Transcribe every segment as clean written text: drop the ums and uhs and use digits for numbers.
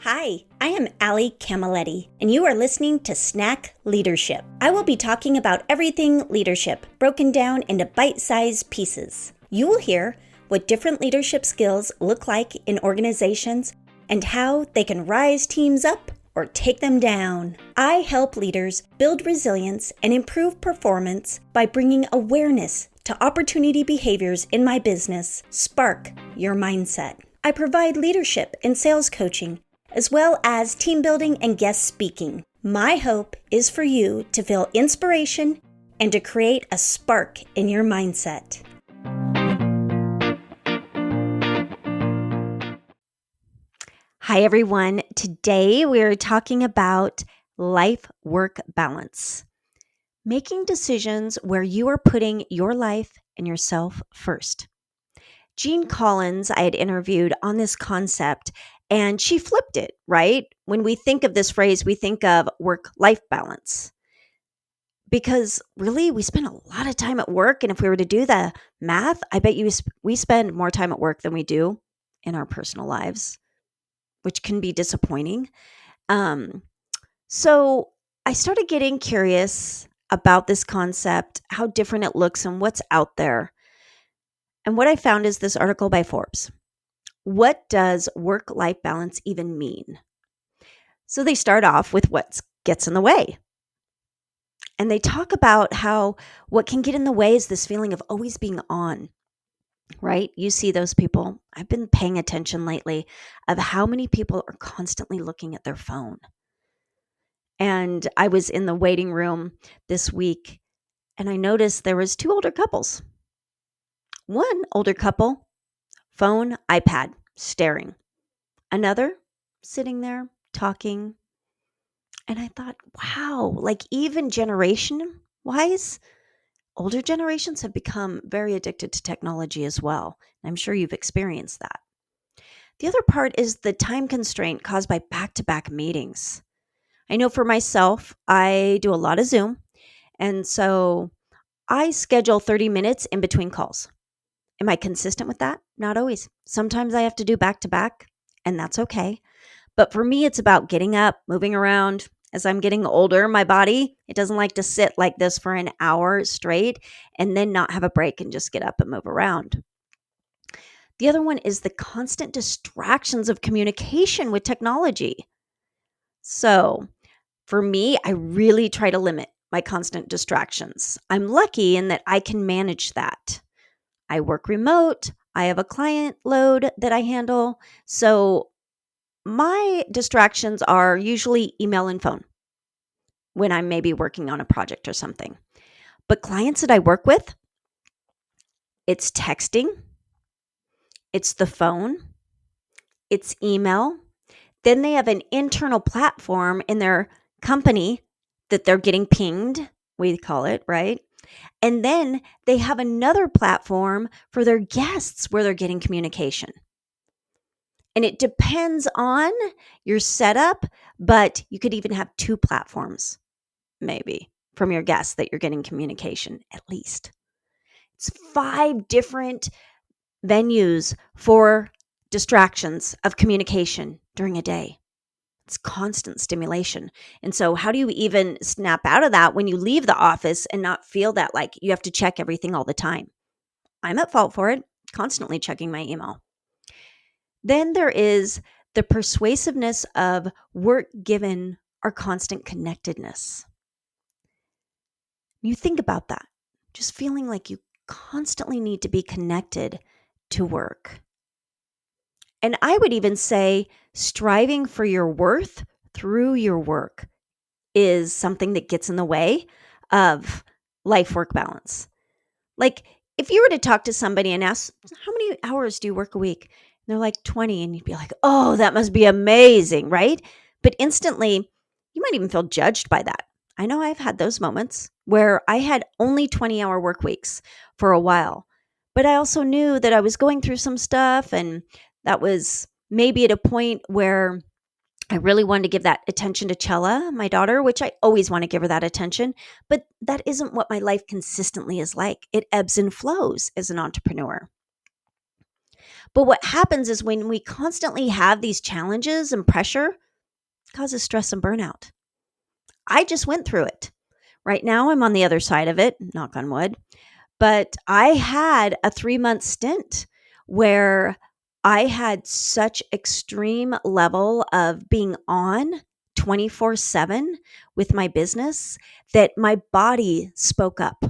Hi, I am Allie Camilletti, and you are listening to Snack Leadership. I will be talking about everything leadership, broken down into bite-sized pieces. You will hear what different leadership skills look like in organizations and how they can rise teams up or take them down. I help leaders build resilience and improve performance by bringing awareness to opportunity behaviors in my business. Spark your mindset. I provide leadership and sales coaching, as well as team building and guest speaking. My hope is for you to feel inspiration and to create a spark in your mindset. Hi, everyone. Today we're talking about life-work balance. Making decisions where you are putting your life and yourself first. Jean Collins, I had interviewed on this concept, and she flipped it, right? When we think of this phrase, we think of work-life balance. Because really, we spend a lot of time at work, and if we were to do the math, I bet you we spend more time at work than we do in our personal lives, which can be disappointing. So I started getting curious about this concept, how different it looks, and what's out there. And what I found is this article by Forbes. What does work-life balance even mean? So they start off with what gets in the way. And they talk about how what can get in the way is this feeling of always being on, right? You see those people. I've been paying attention lately of how many people are constantly looking at their phone. And I was in the waiting room this week, and I noticed there was two older couples. One older couple, phone, iPad, staring. Another, sitting there, talking. And I thought, wow, like even generation-wise, older generations have become very addicted to technology as well. I'm sure you've experienced that. The other part is the time constraint caused by back-to-back meetings. I know for myself, I do a lot of Zoom, and so I schedule 30 minutes in between calls. Am I consistent with that? Not always. Sometimes I have to do back-to-back, and that's okay. But for me, it's about getting up, moving around. As I'm getting older, my body, it doesn't like to sit like this for an hour straight and then not have a break and just get up and move around. The other one is the constant distractions of communication with technology. So for me, I really try to limit my constant distractions. I'm lucky in that I can manage that. I work remote. I have a client load that I handle. So my distractions are usually email and phone when I'm maybe working on a project or something. But clients that I work with, it's texting, it's the phone, it's email. Then they have an internal platform in their company that they're getting pinged, we call it, right? And then they have another platform for their guests where they're getting communication. And it depends on your setup, but you could even have two platforms, maybe, from your guests that you're getting communication, at least. It's 5 different venues for distractions of communication during a day. It's constant stimulation. And so how do you even snap out of that when you leave the office and not feel that like you have to check everything all the time? I'm at fault for it, constantly checking my email. Then there is the persuasiveness of work given our constant connectedness. You think about that, just feeling like you constantly need to be connected to work. And I would even say striving for your worth through your work is something that gets in the way of life-work balance. Like if you were to talk to somebody and ask, how many hours do you work a week? And they're like 20, and you'd be like, oh, that must be amazing, right? But instantly, you might even feel judged by that. I know I've had those moments where I had only 20-hour work weeks for a while, but I also knew that I was going through some stuff, and that was maybe at a point where I really wanted to give that attention to Chella, my daughter, which I always want to give her that attention, but that isn't what my life consistently is like. It ebbs and flows as an entrepreneur. But what happens is when we constantly have these challenges and pressure, it causes stress and burnout. I just went through it. Right now, I'm on the other side of it, knock on wood. But I had a 3-month stint where I had such extreme level of being on 24/7 with my business that my body spoke up.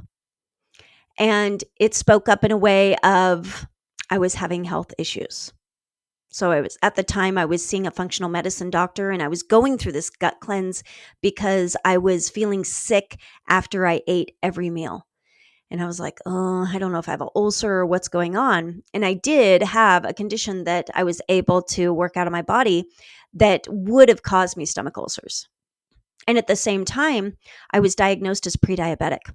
And it spoke up in a way of I was having health issues. So at the time I was seeing a functional medicine doctor, and I was going through this gut cleanse because I was feeling sick after I ate every meal. And I was like, oh, I don't know if I have an ulcer or what's going on. And I did have a condition that I was able to work out of my body that would have caused me stomach ulcers. And at the same time, I was diagnosed as pre-diabetic.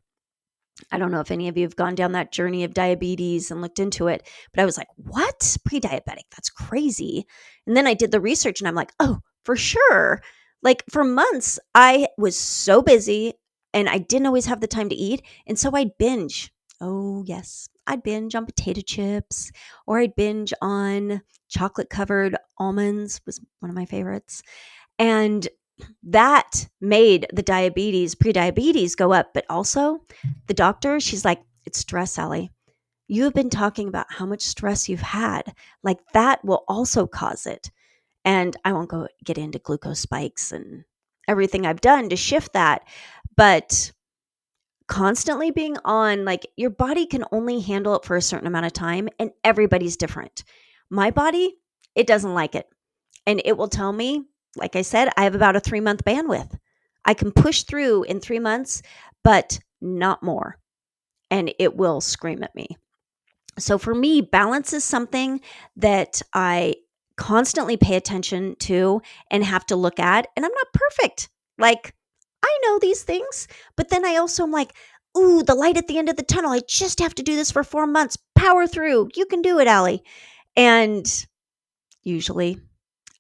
I don't know if any of you have gone down that journey of diabetes and looked into it, but I was like, what? Pre-diabetic? That's crazy. And then I did the research and I'm like, oh, for sure. Like for months, I was so busy and I didn't always have the time to eat. And so I'd binge. Oh, yes. I'd binge on potato chips, or I'd binge on chocolate covered almonds, was one of my favorites. And that made the pre-diabetes go up. But also the doctor, she's like, it's stress, Allie. You have been talking about how much stress you've had. Like that will also cause it. And I won't get into glucose spikes and everything I've done to shift that. But constantly being on, like your body can only handle it for a certain amount of time, and everybody's different. My body, it doesn't like it. And it will tell me, like I said, I have about a 3-month bandwidth. I can push through in 3 months, but not more. And it will scream at me. So for me, balance is something that I constantly pay attention to and have to look at. And I'm not perfect. Like, I know these things, but then I also am like, ooh, the light at the end of the tunnel. I just have to do this for 4 months. Power through. You can do it, Allie. And usually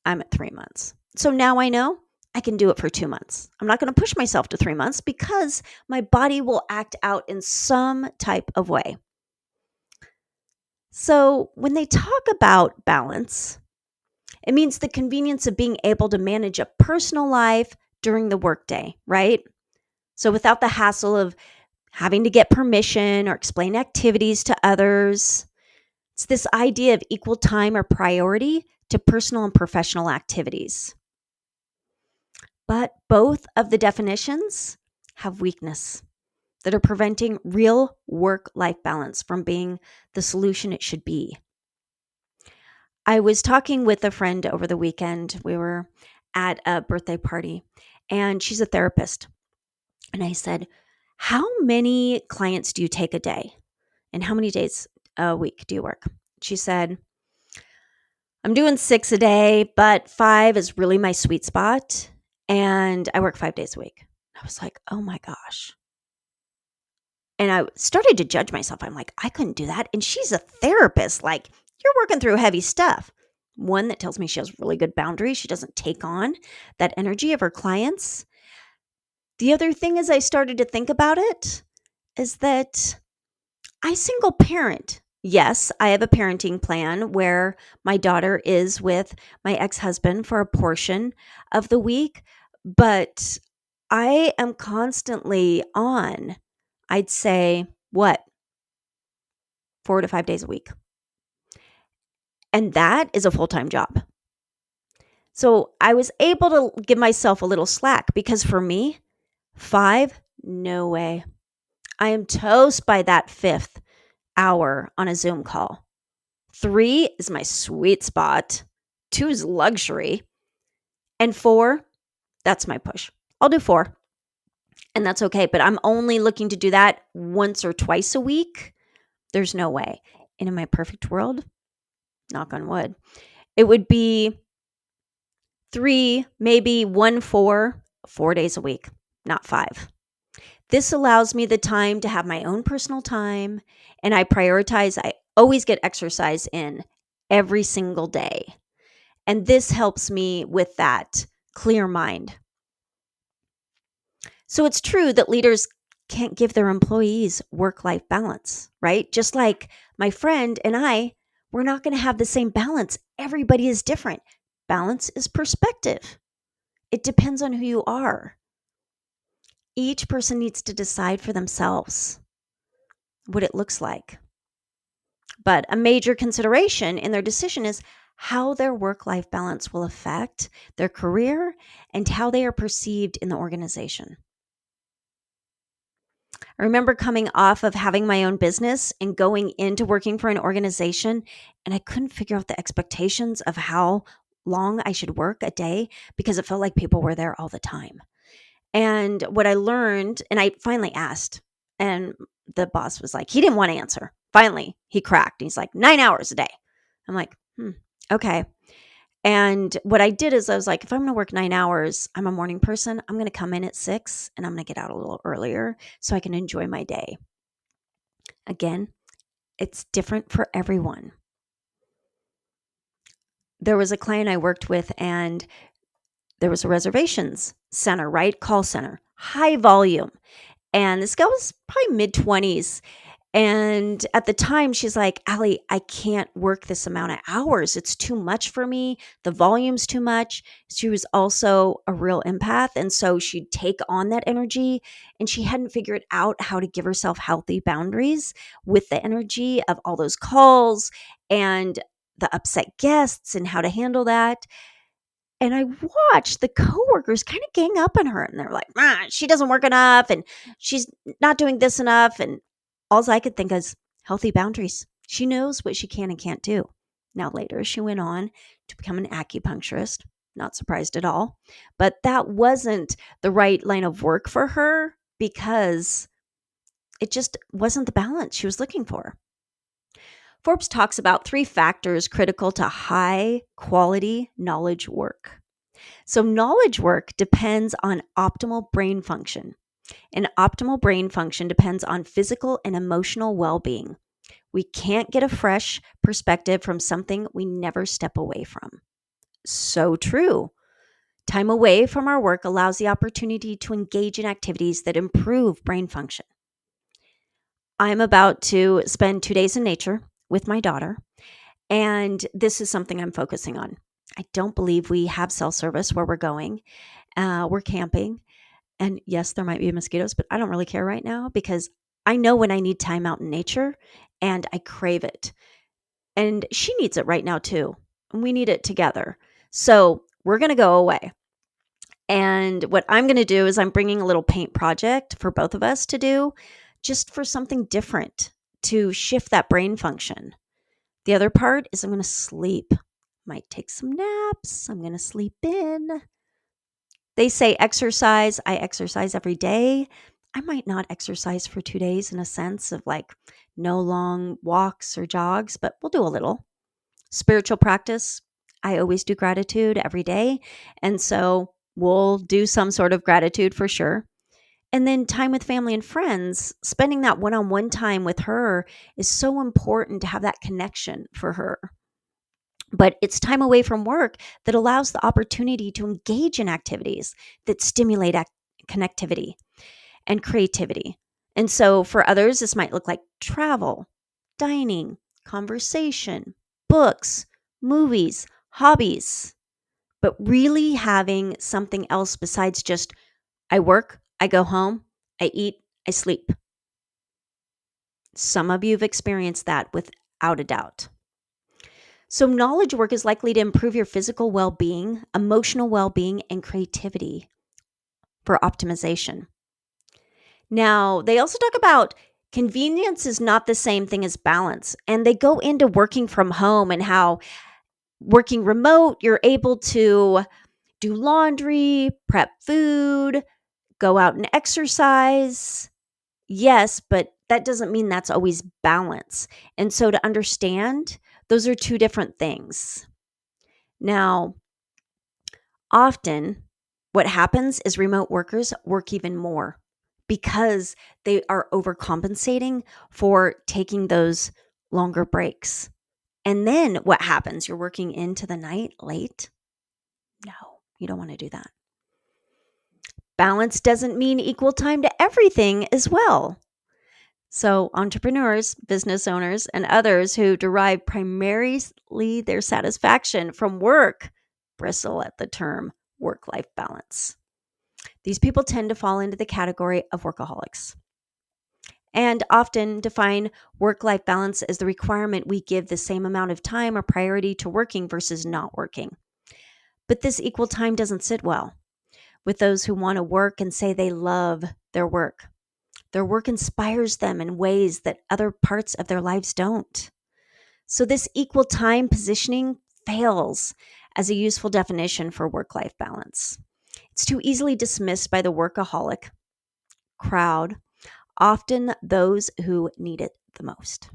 I'm at 3 months. So now I know I can do it for 2 months. I'm not going to push myself to 3 months because my body will act out in some type of way. So when they talk about balance, it means the convenience of being able to manage a personal life during the workday, right? So without the hassle of having to get permission or explain activities to others. It's this idea of equal time or priority to personal and professional activities. But both of the definitions have weakness that are preventing real work-life balance from being the solution it should be. I was talking with a friend over the weekend. We were at a birthday party, and she's a therapist. And I said, how many clients do you take a day? And how many days a week do you work? She said, I'm doing 6 a day, but 5 is really my sweet spot. And I work 5 days a week. I was like, oh my gosh. And I started to judge myself. I'm like, I couldn't do that. And she's a therapist. Like, you're working through heavy stuff. One that tells me she has really good boundaries. She doesn't take on that energy of her clients. The other thing as I started to think about it is that I single parent. Yes, I have a parenting plan where my daughter is with my ex-husband for a portion of the week, but I am constantly on, I'd say, 4 to 5 days a week. And that is a full-time job. So I was able to give myself a little slack because for me, 5, no way. I am toast by that 5th hour on a Zoom call. 3 is my sweet spot. 2 is luxury. And 4, that's my push. I'll do 4. And that's okay. But I'm only looking to do that once or twice a week. There's no way. And in my perfect world, knock on wood, it would be 3, maybe 1, 4 days a week, not 5. This allows me the time to have my own personal time, and I prioritize. I always get exercise in every single day. And this helps me with that clear mind. So it's true that leaders can't give their employees work-life balance, right? Just like my friend and I, we're not going to have the same balance. Everybody is different. Balance is perspective. It depends on who you are. Each person needs to decide for themselves what it looks like. But a major consideration in their decision is how their work-life balance will affect their career and how they are perceived in the organization. I remember coming off of having my own business and going into working for an organization, and I couldn't figure out the expectations of how long I should work a day because it felt like people were there all the time. And what I learned, and I finally asked, and the boss was like, he didn't want to answer. Finally, he cracked. He's like, 9 hours a day. I'm like, okay. And what I did is I was like, if I'm going to work 9 hours, I'm a morning person. I'm going to come in at 6 and I'm going to get out a little earlier so I can enjoy my day. Again, it's different for everyone. There was a client I worked with and there was a reservations center, right? Call center, high volume. And this girl was probably mid-20s. And at the time, she's like, Allie, I can't work this amount of hours. It's too much for me. The volume's too much. She was also a real empath. And so she'd take on that energy. And she hadn't figured out how to give herself healthy boundaries with the energy of all those calls and the upset guests and how to handle that. And I watched the coworkers kind of gang up on her. And they're like, she doesn't work enough. And she's not doing this enough. And all I could think is healthy boundaries. She knows what she can and can't do. Now, later, she went on to become an acupuncturist. Not surprised at all. But that wasn't the right line of work for her because it just wasn't the balance she was looking for. Forbes talks about 3 factors critical to high quality knowledge work. So knowledge work depends on optimal brain function. And optimal brain function depends on physical and emotional well-being. We can't get a fresh perspective from something we never step away from. So true. Time away from our work allows the opportunity to engage in activities that improve brain function. I'm about to spend 2 days in nature with my daughter, and this is something I'm focusing on. I don't believe we have cell service where we're going. We're camping. And yes, there might be mosquitoes, but I don't really care right now because I know when I need time out in nature and I crave it. And she needs it right now too. And we need it together. So we're going to go away. And what I'm going to do is I'm bringing a little paint project for both of us to do just for something different to shift that brain function. The other part is I'm going to sleep. Might take some naps. I'm going to sleep in. They say exercise. I exercise every day. I might not exercise for 2 days in a sense of like no long walks or jogs, but we'll do a little. Spiritual practice. I always do gratitude every day. And so we'll do some sort of gratitude for sure. And then time with family and friends, spending that one-on-one time with her is so important to have that connection for her. But it's time away from work that allows the opportunity to engage in activities that stimulate connectivity and creativity. And so for others, this might look like travel, dining, conversation, books, movies, hobbies, but really having something else besides just I work, I go home, I eat, I sleep. Some of you have experienced that without a doubt. So knowledge work is likely to improve your physical well-being, emotional well-being, and creativity for optimization. Now, they also talk about convenience is not the same thing as balance. And they go into working from home and how working remote, you're able to do laundry, prep food, go out and exercise. Yes, but that doesn't mean that's always balance. And so to understand, those are 2 different things. Now, often what happens is remote workers work even more because they are overcompensating for taking those longer breaks. And then what happens? You're working into the night late? No, you don't want to do that. Balance doesn't mean equal time to everything as well. So, entrepreneurs, business owners, and others who derive primarily their satisfaction from work bristle at the term work life balance. These people tend to fall into the category of workaholics and often define work life balance as the requirement we give the same amount of time or priority to working versus not working. But this equal time doesn't sit well with those who want to work and say they love their work. Their work inspires them in ways that other parts of their lives don't. So this equal time positioning fails as a useful definition for work-life balance. It's too easily dismissed by the workaholic crowd, often those who need it the most.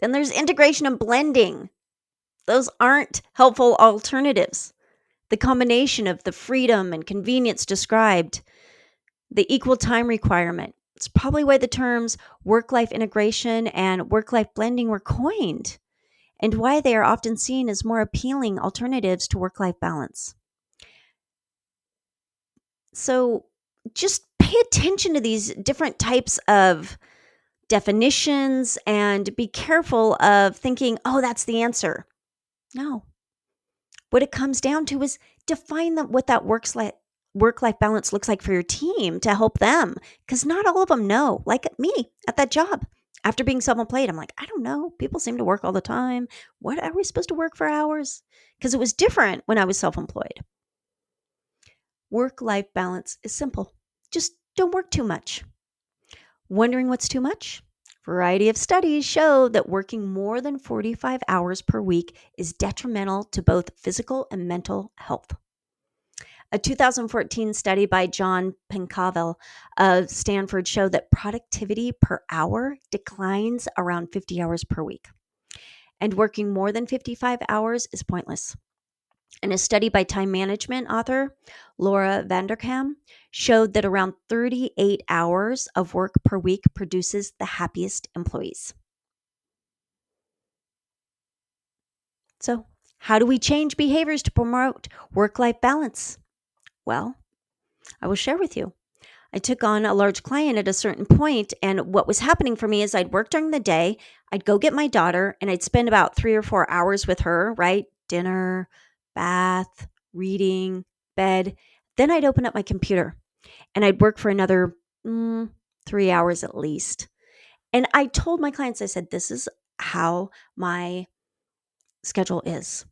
Then there's integration and blending. Those aren't helpful alternatives. The combination of the freedom and convenience described, the equal time requirement. It's probably why the terms work-life integration and work-life blending were coined, and why they are often seen as more appealing alternatives to work-life balance. So just pay attention to these different types of definitions and be careful of thinking, oh, that's the answer. No. What it comes down to is define what that work-life balance looks like for your team to help them, because not all of them know. Like me at that job. After being self-employed, I'm like, I don't know. People seem to work all the time. What are we supposed to work for hours? Because it was different when I was self-employed. Work-life balance is simple. Just don't work too much. Wondering what's too much? A variety of studies show that working more than 45 hours per week is detrimental to both physical and mental health. A 2014 study by John Pencavel of Stanford showed that productivity per hour declines around 50 hours per week. And working more than 55 hours is pointless. And a study by time management author Laura Vanderkam showed that around 38 hours of work per week produces the happiest employees. So, how do we change behaviors to promote work-life balance? Well, I will share with you. I took on a large client at a certain point, and what was happening for me is I'd work during the day, I'd go get my daughter, and I'd spend about 3 or 4 hours with her, right? Dinner, bath, reading, bed. Then I'd open up my computer, and I'd work for another 3 hours at least. And I told my clients, I said, this is how my schedule is.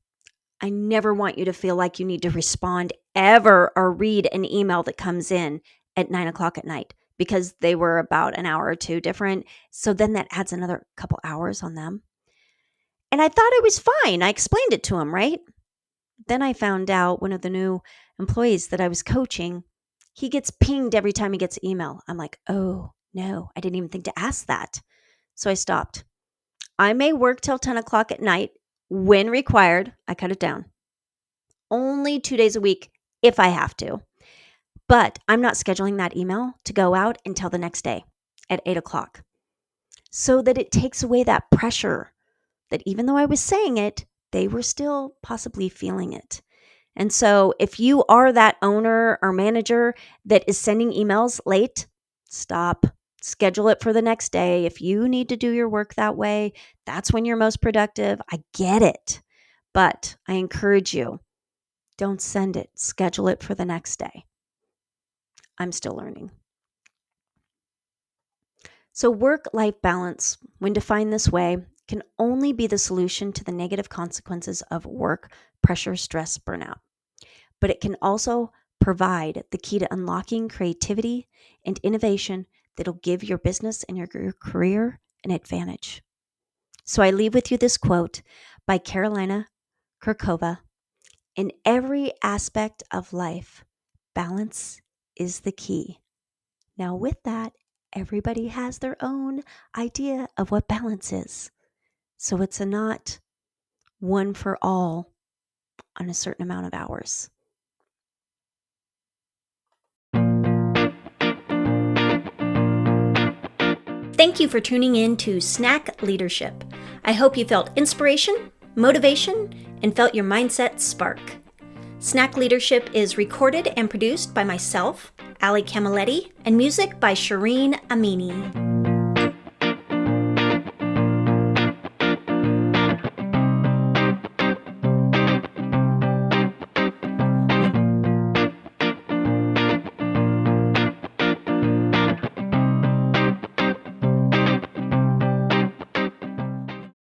I never want you to feel like you need to respond ever or read an email that comes in at 9 o'clock at night, because they were about an hour or two different. So then that adds another couple hours on them. And I thought it was fine. I explained it to them, right? Then I found out one of the new employees that I was coaching, he gets pinged every time he gets an email. I'm like, oh no, I didn't even think to ask that. So I stopped. I may work till 10 o'clock at night. When required, I cut it down. Only 2 days a week if I have to. But I'm not scheduling that email to go out until the next day at 8 o'clock. So that it takes away that pressure that even though I was saying it, they were still possibly feeling it. And so if you are that owner or manager that is sending emails late, stop. Schedule it for the next day. If you need to do your work that way, that's when you're most productive. I get it. But I encourage you, don't send it. Schedule it for the next day. I'm still learning. So work-life balance, when defined this way, can only be the solution to the negative consequences of work, pressure, stress, burnout. But it can also provide the key to unlocking creativity and innovation that'll give your business and your career an advantage. So I leave with you this quote by Karolina Kurkova. In every aspect of life, balance is the key. Now with that, everybody has their own idea of what balance is. So it's not one for all on a certain amount of hours. Thank you for tuning in to Snack Leadership. I hope you felt inspiration, motivation, and felt your mindset spark. Snack Leadership is recorded and produced by myself, Ali Camilletti, and music by Shireen Amini.